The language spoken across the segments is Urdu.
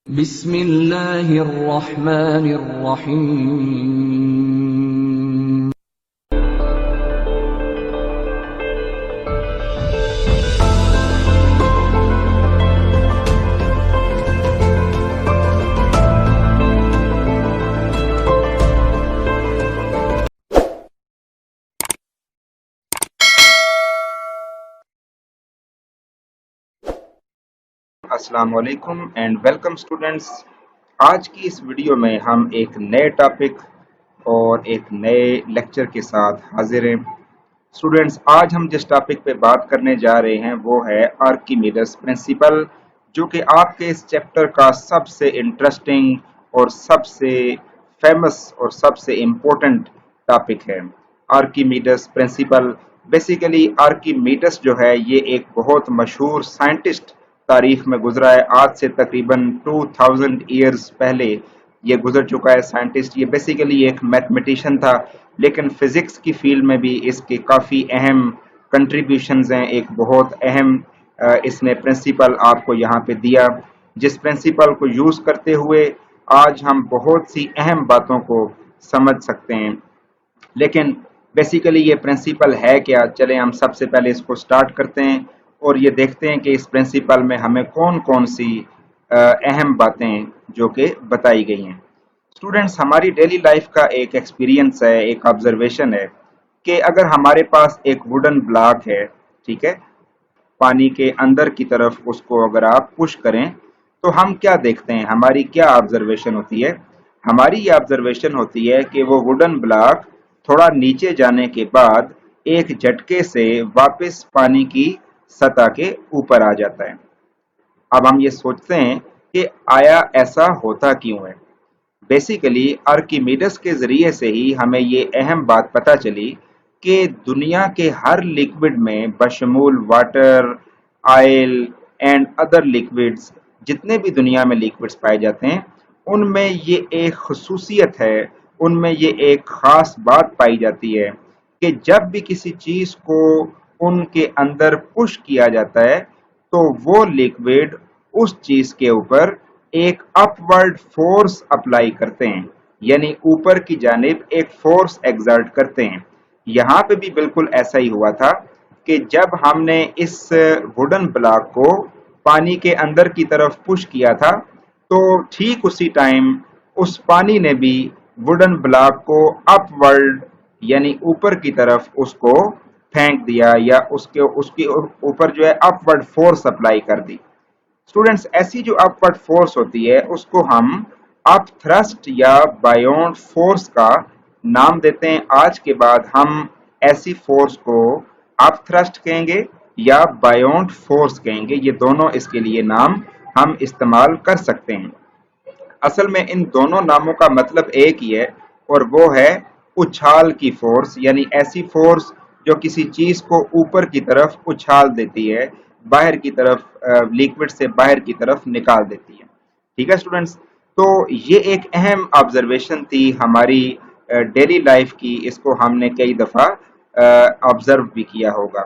بسم اللہ الرحمن الرحیم السلام علیکم اینڈ ویلکم اسٹوڈینٹس. آج کی اس ویڈیو میں ہم ایک نئے ٹاپک اور ایک نئے لیکچر کے ساتھ حاضر ہیں. اسٹوڈینٹس، آج ہم جس ٹاپک پہ بات کرنے جا رہے ہیں وہ ہے آرکیمیڈس پرنسپل، جو کہ آپ کے اس چیپٹر کا سب سے انٹرسٹنگ اور سب سے فیمس اور سب سے امپورٹنٹ ٹاپک ہے. آرکیمیڈس پرنسپل بیسیکلی آرکیمیڈس جو ہے یہ ایک بہت مشہور سائنٹسٹ تاریخ میں گزرا ہے. آج سے تقریباً 2000 ایئرز پہلے یہ گزر چکا ہے سائنٹسٹ. یہ بیسیکلی ایک میتھمیٹیشین تھا، لیکن فزکس کی فیلڈ میں بھی اس کے کافی اہم کنٹریبیوشنز ہیں. ایک بہت اہم اس نے پرنسپل آپ کو یہاں پہ دیا، جس پرنسپل کو یوز کرتے ہوئے آج ہم بہت سی اہم باتوں کو سمجھ سکتے ہیں. لیکن بیسیکلی یہ پرنسپل ہے کیا؟ چلیں ہم سب سے پہلے اس کو سٹارٹ کرتے ہیں اور یہ دیکھتے ہیں کہ اس پرنسپل میں ہمیں کون کون سی اہم باتیں جو کہ بتائی گئی ہیں. اسٹوڈنٹس، ہماری ڈیلی لائف کا ایک ایکسپیرینس ہے، ایک آبزرویشن ہے کہ اگر ہمارے پاس ایک ووڈن بلاک ہے، ٹھیک ہے، پانی کے اندر کی طرف اس کو اگر آپ پش کریں تو ہم کیا دیکھتے ہیں؟ ہماری کیا آبزرویشن ہوتی ہے؟ ہماری یہ آبزرویشن ہوتی ہے کہ وہ ووڈن بلاک تھوڑا نیچے جانے کے بعد ایک جھٹکے سے واپس پانی کی سطح کے اوپر آ جاتا ہے. اب ہم یہ سوچتے ہیں کہ آیا ایسا ہوتا کیوں ہے؟ بیسیکلی آرکیمیڈس کے ذریعے سے ہی ہمیں یہ اہم بات پتہ چلی کہ دنیا کے ہر لیکوڈ میں بشمول واٹر، آئل اینڈ ادر لیکوڈز، جتنے بھی دنیا میں لیکوڈز پائے جاتے ہیں، ان میں یہ ایک خصوصیت ہے، ان میں یہ ایک خاص بات پائی جاتی ہے کہ جب بھی کسی چیز کو ان کے اندر پش کیا جاتا ہے تو وہ لیکوڈ اس چیز کے اوپر ایک اپورڈ فورس اپلائی کرتے ہیں، یعنی اوپر کی جانب ایک فورس ایگزرٹ کرتے ہیں. یہاں پہ بھی بالکل ایسا ہی ہوا تھا کہ جب ہم نے اس ووڈن بلاک کو پانی کے اندر کی طرف پش کیا تھا تو ٹھیک اسی ٹائم اس پانی نے بھی ووڈن بلاک کو اپورڈ یعنی اوپر کی طرف اس کو پھینک دیا، یا اس کے اوپر جو ہے اپورڈ فورس اپلائی کر دی. اسٹوڈنٹس، ایسی جو اپورڈ فورس ہوتی ہے اس کو ہم اپ تھرسٹ یا بایونڈ فورس کا نام دیتے ہیں. آج کے بعد ہم ایسی فورس کو اپ تھرسٹ کہیں گے یا بایونڈ فورس کہیں گے. یہ دونوں اس کے لیے نام ہم استعمال کر سکتے ہیں. اصل میں ان دونوں ناموں کا مطلب ایک ہی ہے، اور وہ ہے اچھال کی فورس، یعنی ایسی فورس جو کسی چیز کو اوپر کی طرف اچھال دیتی ہے، باہر کی طرف، لیکوڈ سے باہر کی طرف نکال دیتی ہے. ٹھیک ہے اسٹوڈنٹس، تو یہ ایک اہم آبزرویشن تھی ہماری ڈیلی لائف کی. اس کو ہم نے کئی دفعہ آبزرو بھی کیا ہوگا.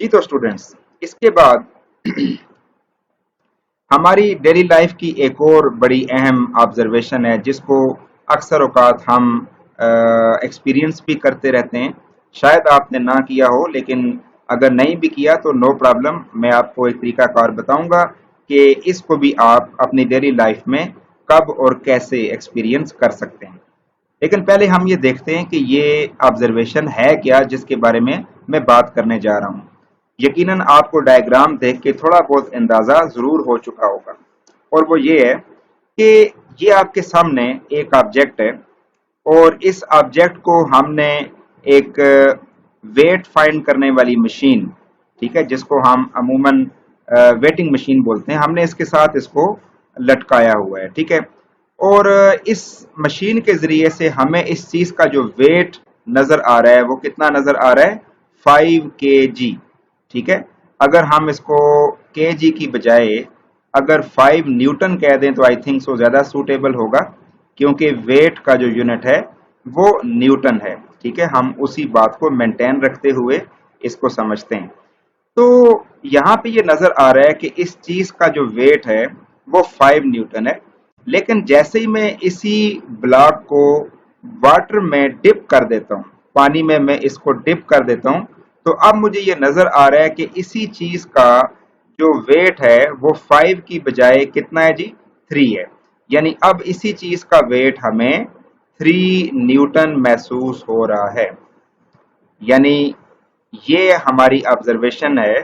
جی تو اسٹوڈنٹس، اس کے بعد ہماری ڈیلی لائف کی ایک اور بڑی اہم آبزرویشن ہے جس کو اکثر اوقات ہم ایکسپیرینس بھی کرتے رہتے ہیں. شاید آپ نے نہ کیا ہو، لیکن اگر نہیں بھی کیا تو نو پرابلم، میں آپ کو ایک طریقہ کار بتاؤں گا کہ اس کو بھی آپ اپنی ڈیلی لائف میں کب اور کیسے ایکسپیرینس کر سکتے ہیں. لیکن پہلے ہم یہ دیکھتے ہیں کہ یہ آبزرویشن ہے کیا جس کے بارے میں بات کرنے جا رہا ہوں. یقیناً آپ کو ڈائیگرام دیکھ کے تھوڑا بہت اندازہ ضرور ہو چکا ہوگا، اور وہ یہ ہے کہ یہ آپ کے سامنے ایک آبجیکٹ ہے، اور اس آبجیکٹ کو ہم نے ایک ویٹ فائنڈ کرنے والی مشین، ٹھیک ہے، جس کو ہم عموماً ویٹنگ مشین بولتے ہیں، ہم نے اس کے ساتھ اس کو لٹکایا ہوا ہے. ٹھیک ہے، اور اس مشین کے ذریعے سے ہمیں اس چیز کا جو ویٹ نظر آ رہا ہے وہ کتنا نظر آ رہا ہے؟ 5 kg. ٹھیک ہے، اگر ہم اس کو kg کی بجائے اگر 5 نیوٹن کہہ دیں تو آئی تھنک سو زیادہ سوٹیبل ہوگا، کیونکہ ویٹ کا جو یونٹ ہے وہ نیوٹن ہے. ٹھیک ہے، ہم اسی بات کو مینٹین رکھتے ہوئے اس کو سمجھتے ہیں. تو یہاں پہ یہ نظر آ رہا ہے کہ اس چیز کا جو ویٹ ہے وہ 5 نیوٹن ہے. لیکن جیسے ہی میں اسی بلاک کو واٹر میں ڈپ کر دیتا ہوں، پانی میں اس کو ڈپ کر دیتا ہوں، تو اب مجھے یہ نظر آ رہا ہے کہ اسی چیز کا جو ویٹ ہے وہ 5 کی بجائے کتنا ہے جی؟ 3 ہے. یعنی اب اسی چیز کا ویٹ ہمیں 3 نیوٹن محسوس ہو رہا ہے. یعنی یہ ہماری آبزرویشن ہے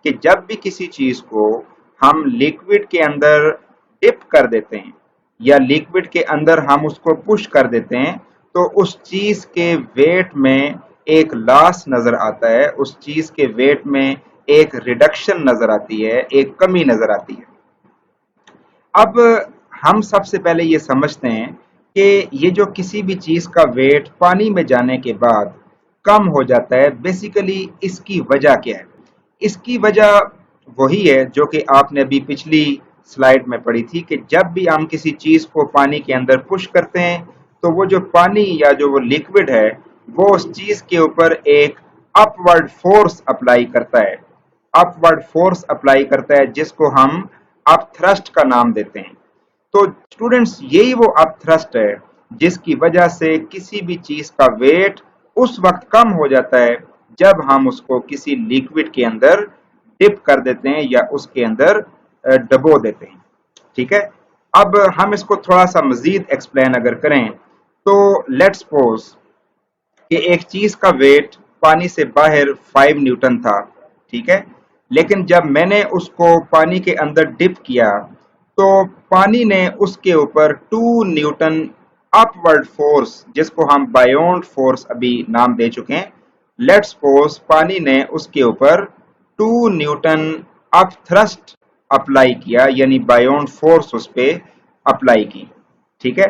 کہ جب بھی کسی چیز کو ہم لیکوڈ کے اندر ڈپ کر دیتے ہیں یا لیکوڈ کے اندر ہم اس کو پش کر دیتے ہیں تو اس چیز کے ویٹ میں ایک لاس نظر آتا ہے، اس چیز کے ویٹ میں ایک ریڈکشن نظر آتی ہے، ایک کمی نظر آتی ہے. اب ہم سب سے پہلے یہ سمجھتے ہیں کہ یہ جو کسی بھی چیز کا ویٹ پانی میں جانے کے بعد کم ہو جاتا ہے، بیسیکلی اس کی وجہ کیا ہے؟ اس کی وجہ وہی ہے جو کہ آپ نے ابھی پچھلی سلائیڈ میں پڑھی تھی کہ جب بھی ہم کسی چیز کو پانی کے اندر پش کرتے ہیں تو وہ جو پانی یا جو وہ لیکوڈ ہے وہ اس چیز کے اوپر ایک اپورڈ فورس اپلائی کرتا ہے، اپورڈ فورس اپلائی کرتا ہے جس کو ہم اپ تھرسٹ کا نام دیتے ہیں. تو اسٹوڈنٹس یہی وہ اپ تھرسٹ ہے جس کی وجہ سے کسی بھی چیز کا ویٹ اس وقت کم ہو جاتا ہے جب ہم اس کو کسی لیکوڈ کے اندر ڈپ کر دیتے ہیں یا اس کے اندر ڈبو دیتے ہیں. ٹھیک ہے، اب ہم اس کو تھوڑا سا مزید ایکسپلین اگر کریں تو لیٹ سپوز کہ ایک چیز کا ویٹ پانی سے باہر 5 نیوٹن تھا. ٹھیک ہے، لیکن جب میں نے اس کو پانی کے اندر ڈپ کیا تو پانی نے اس کے اوپر 2 نیوٹن اپورڈ فورس جس کو ہم بایونڈ فورس ابھی نام دے چکے ہیں، لیٹ سپوز پانی نے اس کے اوپر 2 نیوٹن اپ تھرسٹ اپلائی کیا، یعنی بایونڈ فورس اس پہ اپلائی کی. ٹھیک ہے،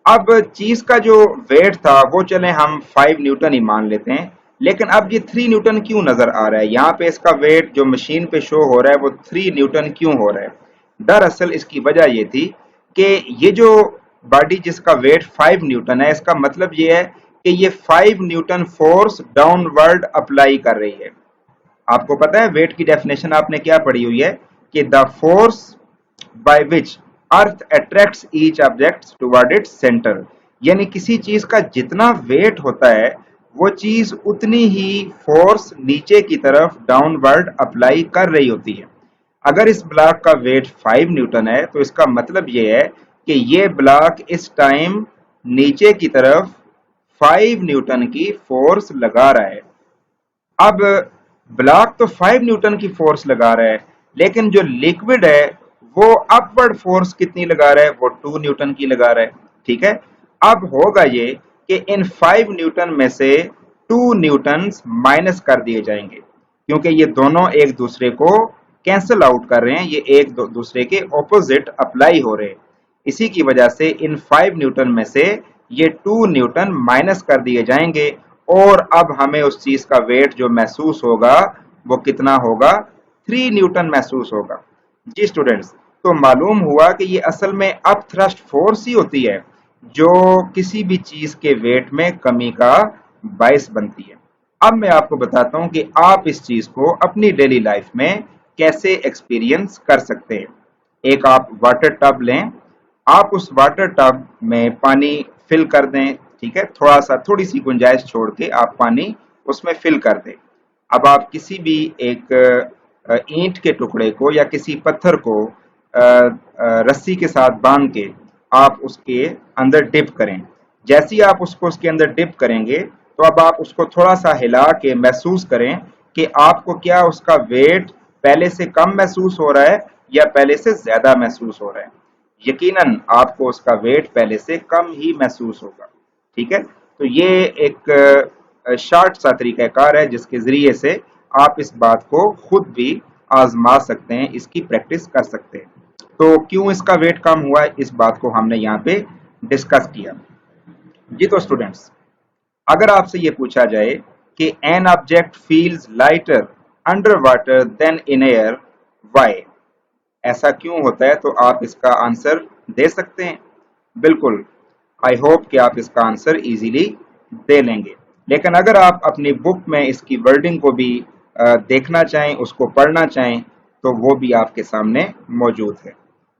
اب چیز کا جو ویٹ تھا وہ چلیں ہم 5 نیوٹن ہی مان لیتے ہیں، لیکن اب یہ 3 نیوٹن کیوں نظر آ رہا ہے؟ یہاں پہ اس کا ویٹ جو مشین پہ شو ہو رہا ہے وہ 3 نیوٹن کیوں ہو رہا ہے؟ دراصل اس کی وجہ یہ تھی کہ یہ جو باڈی جس کا ویٹ 5 نیوٹن ہے، اس کا مطلب یہ ہے کہ یہ 5 Newton force down word apply کر رہی ہے. آپ کو پتا ہے ویٹ کی ڈیفینیشن آپ نے کیا پڑھی ہوئی ہے کہ the force by which earth attracts each object toward its centre. یعنی کسی چیز کا جتنا ویٹ ہوتا ہے وہ چیز اتنی ہی فورس نیچے کی طرف ڈاؤن ورڈ اپلائی کر رہی ہوتی ہے. اگر اس بلاک کا ویٹ 5 نیوٹن ہے تو اس کا مطلب یہ ہے کہ یہ بلاک اس ٹائم نیچے کی طرف 5 نیوٹن کی فورس لگا رہا ہے. اب بلاک تو 5 نیوٹن کی فورس لگا رہا ہے لیکن جو لیکوڈ ہے وہ اپورڈ فورس کتنی لگا رہا ہے؟ وہ 2 نیوٹن کی لگا رہا ہے. ٹھیک ہے، اب ہوگا یہ کہ ان 5 نیوٹن میں سے 2 نیوٹنز مائنس کر دیے جائیں گے کیونکہ یہ دونوں ایک دوسرے کو کینسل آؤٹ کر رہے ہیں، یہ ایک دوسرے کے اپوزٹ اپلائی ہو رہے ہیں. اسی کی وجہ سے ان 5 نیوٹن میں سے یہ 2 نیوٹن مائنس کر دیے جائیں گے اور اب ہمیں اس چیز کا ویٹ جو محسوس ہوگا وہ کتنا ہوگا؟ 3 نیوٹن محسوس ہوگا. جی اسٹوڈنٹس، تو معلوم ہوا کہ یہ اصل میں اپ تھرسٹ فورس ہی ہوتی ہے جو کسی بھی چیز کے ویٹ میں کمی کا باعث بنتی ہے. اب میں آپ کو بتاتا ہوں کہ آپ اس چیز کو اپنی ڈیلی لائف میں کیسے ایکسپیرینس کر سکتے ہیں. ایک آپ واٹر ٹب لیں، آپ اس واٹر ٹب میں پانی فل کر دیں. ٹھیک ہے، تھوڑی سی گنجائش چھوڑ کے آپ پانی اس میں فل کر دیں. اب آپ کسی بھی ایک اینٹ کے ٹکڑے کو یا کسی پتھر کو رسی کے ساتھ باندھ کے آپ اس کے اندر ڈپ کریں. جیسی آپ اس کو اس کے اندر ڈپ کریں گے تو اب آپ اس کو تھوڑا سا ہلا کے محسوس کریں کہ آپ کو کیا اس کا ویٹ پہلے سے کم محسوس ہو رہا ہے یا پہلے سے زیادہ محسوس ہو رہا ہے. یقیناً آپ کو اس کا ویٹ پہلے سے کم ہی محسوس ہوگا. ٹھیک ہے، تو یہ ایک شارٹ سا طریقہ کار ہے جس کے ذریعے سے آپ اس بات کو خود بھی آزما سکتے ہیں، اس کی پریکٹس کر سکتے ہیں. تو کیوں اس کا ویٹ کم ہوا ہے اس بات کو ہم نے یہاں پہ ڈسکس کیا. جی تو اسٹوڈنٹس، اگر آپ سے یہ پوچھا جائے کہ an object feels lighter under water than in air, why? ایسا کیوں ہوتا ہے؟ تو آپ اس کا آنسر دے سکتے ہیں. بالکل، آئی ہوپ کہ آپ اس کا آنسر ایزیلی دے لیں گے. لیکن اگر آپ اپنی بک میں اس کی ورڈنگ کو بھی دیکھنا چاہیں، اس کو پڑھنا چاہیں تو وہ بھی آپ کے سامنے موجود ہے.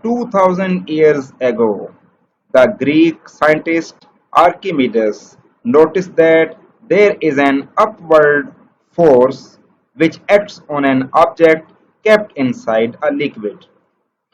2000 years ago the Greek scientist Archimedes noticed that there is an upward force which acts on an object kept inside a liquid।